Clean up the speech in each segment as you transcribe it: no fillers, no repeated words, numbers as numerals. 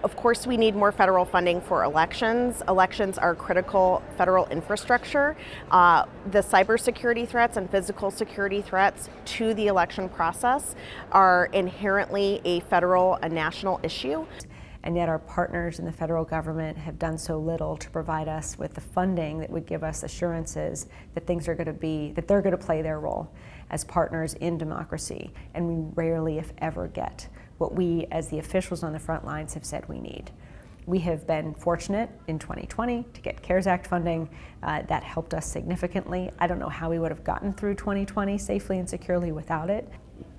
Of course, we need more federal funding for elections. Elections are critical federal infrastructure. The cybersecurity threats and physical security threats to the election process are inherently a federal and national issue. And yet our partners in the federal government have done so little to provide us with the funding that would give us assurances that things are going to be, that they're going to play their role as partners in democracy. And we rarely, if ever, get what we, as the officials on the front lines, have said we need. We have been fortunate in 2020 to get CARES Act funding. That helped us significantly. I don't know how we would have gotten through 2020 safely and securely without it.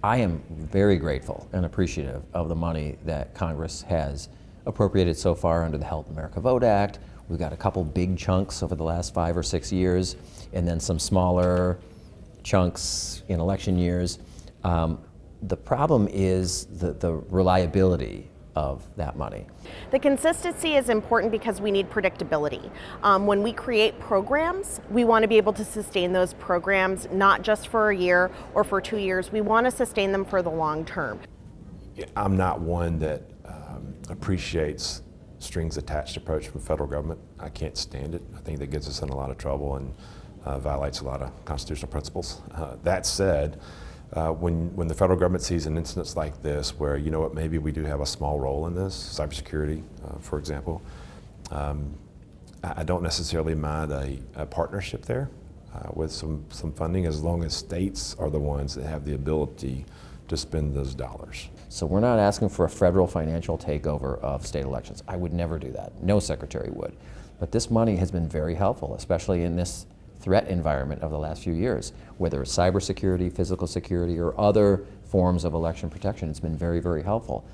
I am very grateful and appreciative of the money that Congress has appropriated so far under the Help America Vote Act. We've got a couple big chunks over the last 5 or 6 years, and then some smaller chunks in election years. The problem is the reliability of that money. The consistency is important because we need predictability. When we create programs, we want to be able to sustain those programs not just for a year or for 2 years. We want to sustain them for the long term. I'm not one that appreciates strings attached approach from the federal government. I can't stand it. I think that gets us in a lot of trouble and violates a lot of constitutional principles. That said, when the federal government sees an instance like this where, you know what, maybe we do have a small role in this, cybersecurity, for example, I don't necessarily mind a partnership there with some funding, as long as states are the ones that have the ability to spend those dollars. So we're not asking for a federal financial takeover of state elections. I would never do that. No secretary would. But this money has been very helpful, especially in this threat environment of the last few years. Whether it's cybersecurity, physical security, or other forms of election protection, it's been very, very helpful.